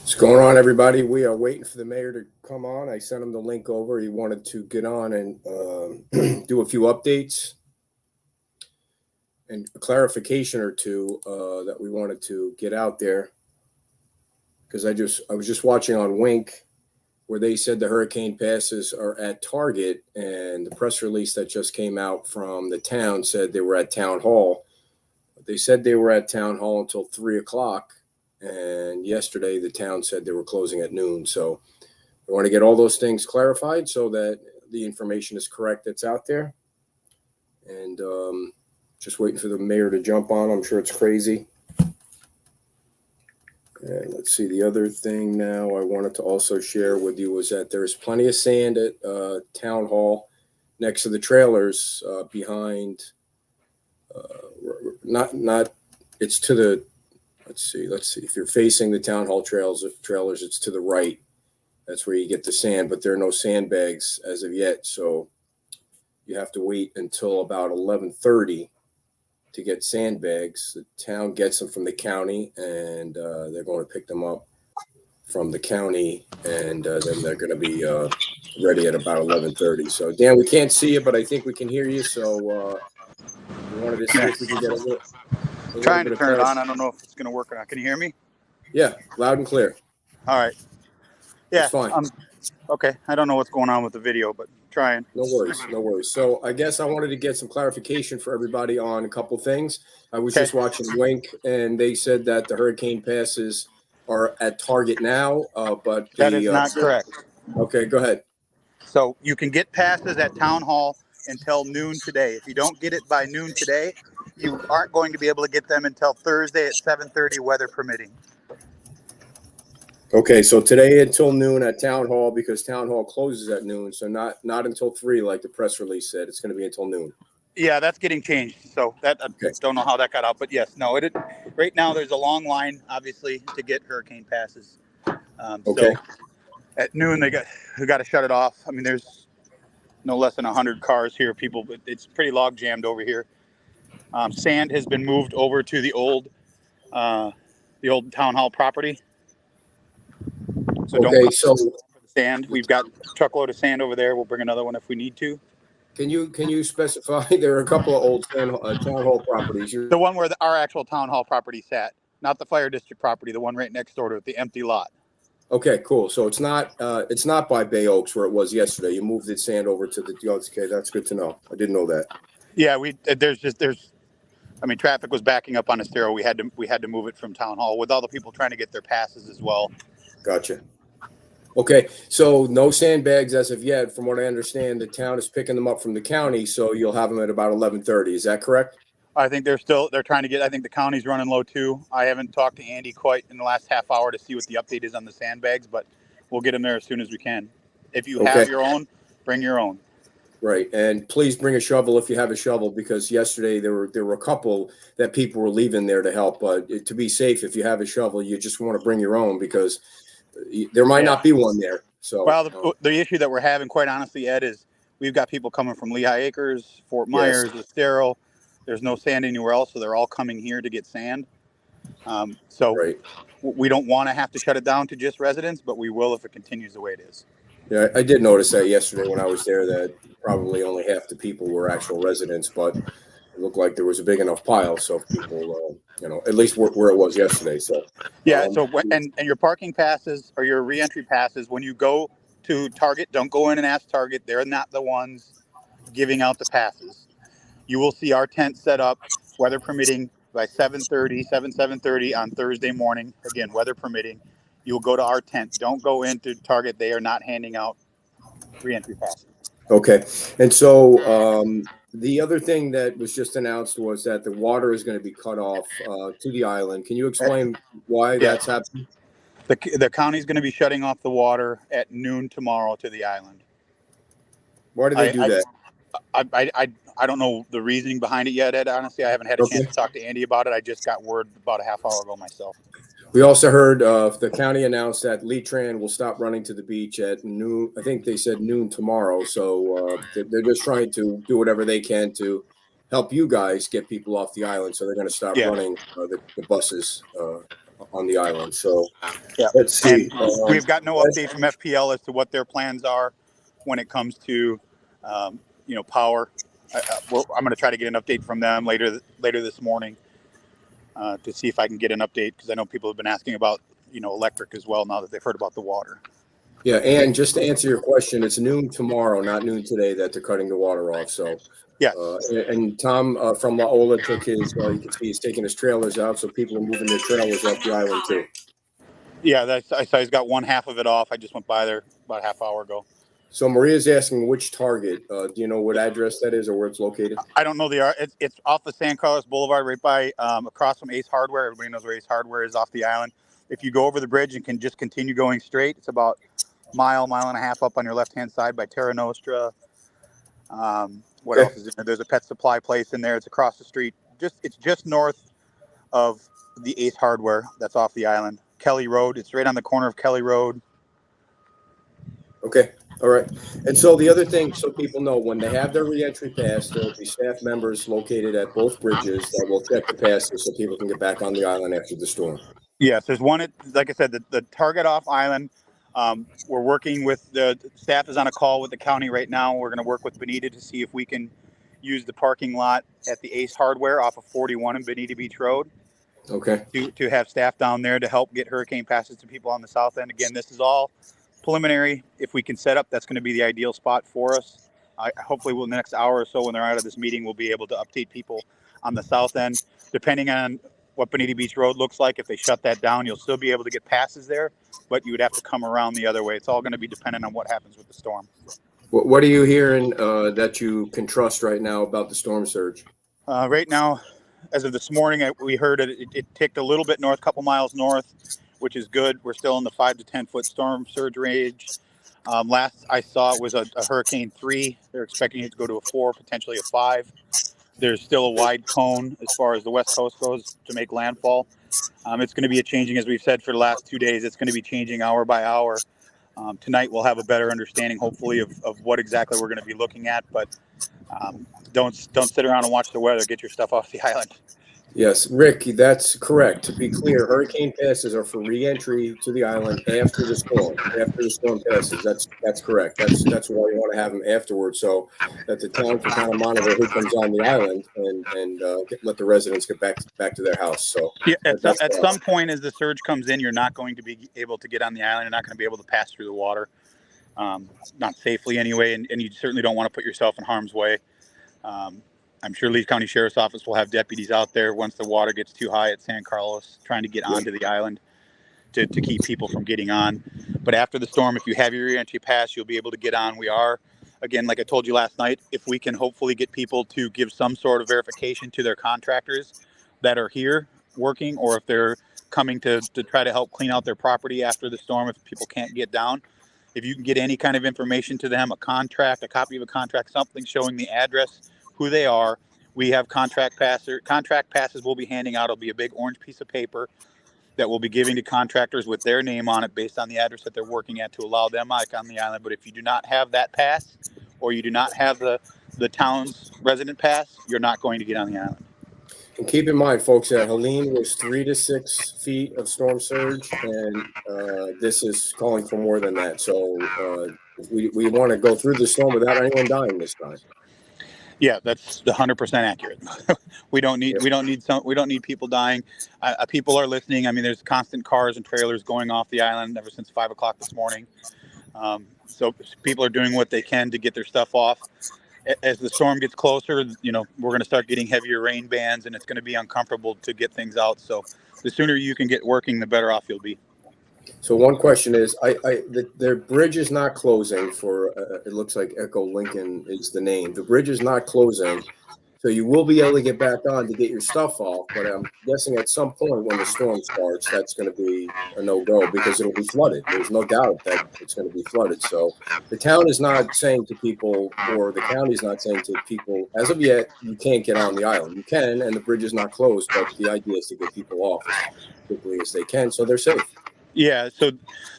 What's going on, everybody? We are waiting for the mayor to come on. I sent him the link over. He wanted to get on and do a few updates and a clarification or two that we wanted to get out there. Because I was just watching on Wink where they said the hurricane passes are at Target, and the press release that just came out from the town said they were at Town Hall. They said they were at Town Hall until 3 o'clock. And yesterday, the town said they were closing at noon. So I want to get all those things clarified so that the information is correct that's out there. And just waiting for the mayor to jump on. I'm sure it's crazy. And let's see. The other thing now I wanted to also share with you was that there's plenty of sand at Town Hall next to the trailers behind. It's to the. Let's see. If you're facing the Town Hall trailers, it's to the right. That's where you get the sand, but there are no sandbags as of yet. So you have to wait until about 11:30 to get sandbags. The town gets them from the county, and they're going to pick them up from the county, and then they're going to be ready at about 11:30. So, Dan, we can't see you, but I think we can hear you. So we wanted to see if we can get a little. Trying to turn it on. I don't know if it's going to work or not. Can you hear me? Yeah, loud and clear. All right. Yeah, it's fine. Okay. I don't know what's going on with the video, but trying. No worries. So I guess I wanted to get some clarification for everybody on a couple things. I was just watching Wink, and they said that the hurricane passes are at Target now, but that is not correct. Okay, go ahead. So you can get passes at Town Hall until noon today. If you don't get it by noon today, you aren't going to be able to get them until Thursday at 7:30, weather permitting. Okay, so today until noon at Town Hall, because Town Hall closes at noon, so not until 3 like the press release said. It's going to be until noon. Yeah, that's getting changed. So that I don't know how that got out, but yes, no. Right now there's a long line, obviously, to get hurricane passes. Okay. So at noon we got to shut it off. I mean, there's no less than 100 cars here, people, but it's pretty log jammed over here. Sand has been moved over to the old Town Hall property. So so for the sand. We've got a truckload of sand over there. We'll bring another one if we need to. Can you specify? There are a couple of old Town Hall properties. The one where our actual Town Hall property sat, not the fire district property, the one right next door to it, the empty lot. Okay, cool. So it's not by Bay Oaks where it was yesterday. You moved the sand over to the. Okay, that's good to know. I didn't know that. Yeah, I mean, traffic was backing up on Estero. We had to move it from Town Hall with all the people trying to get their passes as well. Gotcha. Okay, so no sandbags as of yet. From what I understand, the town is picking them up from the county, so you'll have them at about 11:30. Is that correct? I think they're trying to get. I think the county's running low too. I haven't talked to Andy quite in the last half hour to see what the update is on the sandbags, but we'll get them there as soon as we can. If you have your own, bring your own. Right, and please bring a shovel if you have a shovel, because yesterday there were a couple that people were leaving there to help. But to be safe, if you have a shovel, you just want to bring your own because there might not be one there. So, well, the issue that we're having, quite honestly, Ed, is we've got people coming from Lehigh Acres, Fort Myers, Estero. There's no sand anywhere else, so they're all coming here to get sand. We don't want to have to shut it down to just residents, but we will if it continues the way it is. Yeah, I did notice that yesterday when I was there that probably only half the people were actual residents, but it looked like there was a big enough pile. So people, at least where it was yesterday. So and your parking passes or your reentry passes, when you go to Target, don't go in and ask Target. They're not the ones giving out the passes. You will see our tent set up, weather permitting, by 7:30 on Thursday morning. Again, weather permitting. You will go to our tent. Don't go into Target. They are not handing out reentry passes. Okay. And so the other thing that was just announced was that the water is going to be cut off to the island. Can you explain why that's happening? The county's going to be shutting off the water at noon tomorrow to the island. Why do they do that? I don't know the reasoning behind it yet, Ed. Honestly, I haven't had a chance to talk to Andy about it. I just got word about a half hour ago myself. We also heard the county announced that Letran will stop running to the beach at noon. I think they said noon tomorrow. So they're just trying to do whatever they can to help you guys get people off the island. So they're going to stop running the buses on the island. So Yeah. let's see. And we've got no update from FPL as to what their plans are when it comes to, power. I'm going to try to get an update from them later this morning to see if I can get an update, because I know people have been asking about, electric as well now that they've heard about the water. Yeah, and just to answer your question, it's noon tomorrow, not noon today, that they're cutting the water off. So, Yes. and Tom from La Ola took his, you can see he's taking his trailers out, so people are moving their trailers off the island too. Yeah, I saw he's got one half of it off. I just went by there about a half hour ago. So Maria's asking which Target. Do you know what address that is or where it's located? I don't know it's off of San Carlos Boulevard, right by across from Ace Hardware. Everybody knows where Ace Hardware is off the island. If you go over the bridge and can just continue going straight, it's about mile and a half up on your left-hand side by Terra Nostra. What else is in there? There's a pet supply place in there. It's across the street. It's just north of the Ace Hardware that's off the island. Kelly Road. It's right on the corner of Kelly Road. Okay. All right. And so the other thing, so people know, when they have their reentry pass, there will be staff members located at both bridges that will check the passes so people can get back on the island after the storm. Yes, there's one like I said, the Target off island. We're working with the staff is on a call with the county right now. We're going to work with Bonita to see if we can use the parking lot at the Ace Hardware off of 41 and Bonita Beach Road. Okay. To have staff down there to help get hurricane passes to people on the south end. Again, this is all preliminary. If we can set up, that's going to be the ideal spot for us. Hopefully, in the next hour or so, when they're out of this meeting, we'll be able to update people on the south end. Depending on what Bonita Beach Road looks like, if they shut that down, you'll still be able to get passes there, but you would have to come around the other way. It's all going to be dependent on what happens with the storm. What are you hearing that you can trust right now about the storm surge? Right now, as of this morning, we heard it ticked a little bit north, a couple miles north, which is good. We're still in the 5 to 10 foot storm surge range. Last I saw it was a Hurricane 3. They're expecting it to go to a 4, potentially a 5. There's still a wide cone as far as the West Coast goes to make landfall. It's going to be changing, as we've said for the last 2 days. It's going to be changing hour by hour. Tonight we'll have a better understanding, hopefully, of what exactly we're going to be looking at. But don't sit around and watch the weather. Get your stuff off the island. Yes, Rick, that's correct. To be clear, hurricane passes are for re-entry to the island after the storm. After the storm passes, that's correct. That's why you want to have them afterwards, so that the town can kind of monitor who comes on the island and let the residents get back to their house. So yeah, at some point, as the surge comes in, you're not going to be able to get on the island. You're not going to be able to pass through the water, not safely anyway, and you certainly don't want to put yourself in harm's way. I'm sure Leeds County Sheriff's Office will have deputies out there once the water gets too high at San Carlos, trying to get onto the island to keep people from getting on. But after the storm, if you have your re-entry pass, you'll be able to get on. We are, again, like I told you last night, if we can hopefully get people to give some sort of verification to their contractors that are here working, or if they're coming to try to help clean out their property after the storm, if people can't get down. If you can get any kind of information to them, a contract, a copy of a contract, something showing the address, who they are. We have contract passes we'll be handing out. It'll be a big orange piece of paper that we'll be giving to contractors with their name on it based on the address that they're working at to allow them back on the island. But if you do not have that pass, or you do not have the town's resident pass, you're not going to get on the island. And keep in mind, folks, that Helene was 3 to 6 feet of storm surge, and this is calling for more than that. So we want to go through the storm without anyone dying this time. Yeah, that's 100% accurate. we don't need people dying. People are listening. I mean, there's constant cars and trailers going off the island ever since 5 o'clock this morning. So people are doing what they can to get their stuff off. As the storm gets closer, we're going to start getting heavier rain bands, and it's going to be uncomfortable to get things out. So the sooner you can get working, the better off you'll be. So one question is, the bridge is not closing for, it looks like Echo Lincoln is the name. The bridge is not closing, so you will be able to get back on to get your stuff off. But I'm guessing at some point when the storm starts, that's going to be a no-go because it'll be flooded. There's no doubt that it's going to be flooded. So the town is not saying to people, or the county is not saying to people, as of yet, you can't get on the island. You can, and the bridge is not closed, but the idea is to get people off as quickly as they can so they're safe. Yeah, so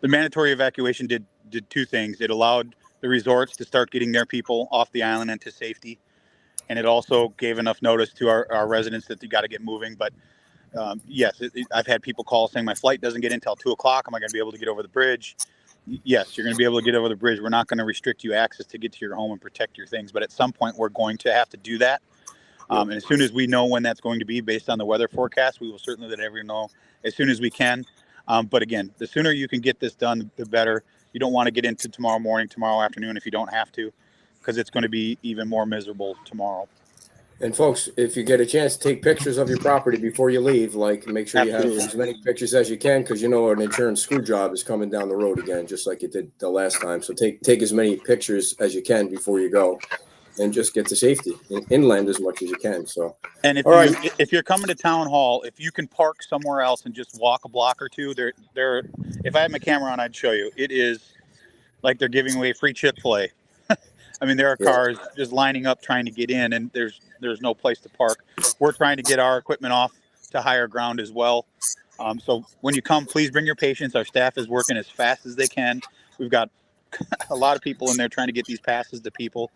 the mandatory evacuation did 2 things. It allowed the resorts to start getting their people off the island and to safety. And it also gave enough notice to our residents that they got to get moving. But Yes, I've had people call saying my flight doesn't get in until 2 o'clock. Am I going to be able to get over the bridge? Yes, you're going to be able to get over the bridge. We're not going to restrict you access to get to your home and protect your things. But at some point, we're going to have to do that. And as soon as we know when that's going to be based on the weather forecast, we will certainly let everyone know as soon as we can. But again, the sooner you can get this done, the better. You don't want to get into tomorrow morning, tomorrow afternoon if you don't have to, because it's going to be even more miserable tomorrow. And folks, if you get a chance to take pictures of your property before you leave, like make sure you have as many pictures as you can, because you know an insurance screw job is coming down the road again, just like it did the last time. So take as many pictures as you can before you go, and just get to safety inland as much as you can. So, and if all right, if you're coming to town hall, if you can park somewhere else and just walk a block or two, there. If I had my camera on, I'd show you. It is like they're giving away free Chick-fil-A. I mean, there are cars just lining up trying to get in, and there's no place to park. We're trying to get our equipment off to higher ground as well. So when you come, please bring your patients. Our staff is working as fast as they can. We've got a lot of people in there trying to get these passes to people.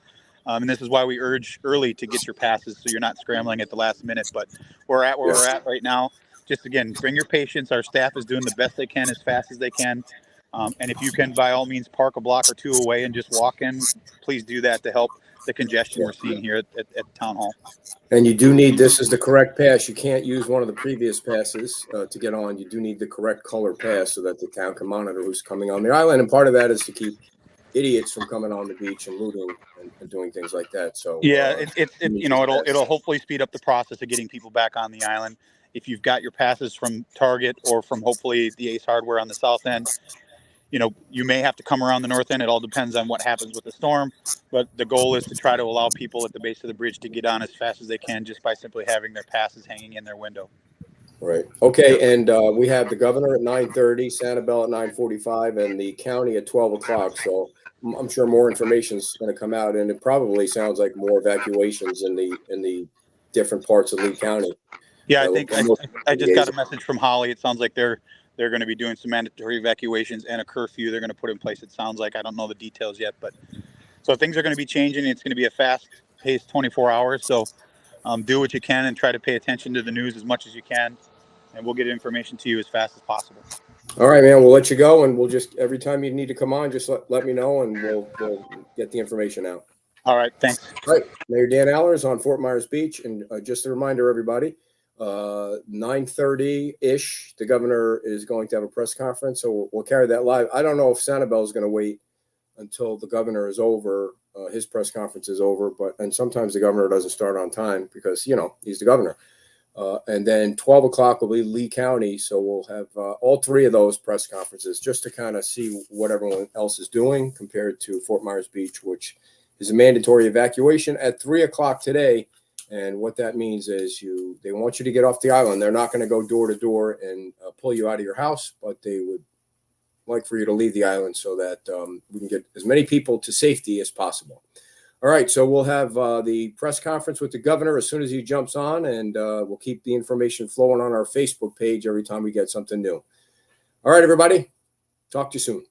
And this is why we urge early to get your passes so you're not scrambling at the last minute. But we're at where we're at right now. Just, again, bring your patients. Our staff is doing the best they can as fast as they can. And if you can, by all means, park a block or two away and just walk in, please do that to help the congestion we're seeing here at Town Hall. And you do need, this is the correct pass. You can't use one of the previous passes to get on. You do need the correct color pass so that the town can monitor who's coming on the island. And part of that is to keep idiots from coming on the beach and looting and doing things like that. So yeah, it'll hopefully speed up the process of getting people back on the island. If you've got your passes from Target or from hopefully the Ace Hardware on the south end, you may have to come around the north end. It all depends on what happens with the storm. But the goal is to try to allow people at the base of the bridge to get on as fast as they can just by simply having their passes hanging in their window. Right. Okay. And we have the governor at 9:30, Sanibel at 9:45, and the county at 12 o'clock. So I'm sure more information is going to come out, and it probably sounds like more evacuations in the different parts of Lee County. Yeah, I think I just got a message from Holly. It sounds like they're going to be doing some mandatory evacuations and a curfew they're going to put in place. It sounds like, I don't know the details yet, but so things are going to be changing. It's going to be a fast-paced 24 hours. So do what you can and try to pay attention to the news as much as you can, and we'll get information to you as fast as possible. All right, man. We'll let you go, and we'll just every time you need to come on, just let me know, and we'll get the information out. All right. Thanks. All right. Mayor Dan Allers on Fort Myers Beach, and just a reminder, everybody. 9:30-ish, the governor is going to have a press conference, so we'll carry that live. I don't know if Sanibel is going to wait until the governor is over, his press conference is over, and sometimes the governor doesn't start on time because, he's the governor. And then 12 o'clock will be Lee County, so we'll have all three of those press conferences just to kind of see what everyone else is doing compared to Fort Myers Beach, which is a mandatory evacuation at 3 o'clock today. And what that means is they want you to get off the island. They're not going to go door to door and pull you out of your house, but they would like for you to leave the island so that we can get as many people to safety as possible. All right, so we'll have the press conference with the governor as soon as he jumps on, and we'll keep the information flowing on our Facebook page every time we get something new. All right, everybody, talk to you soon.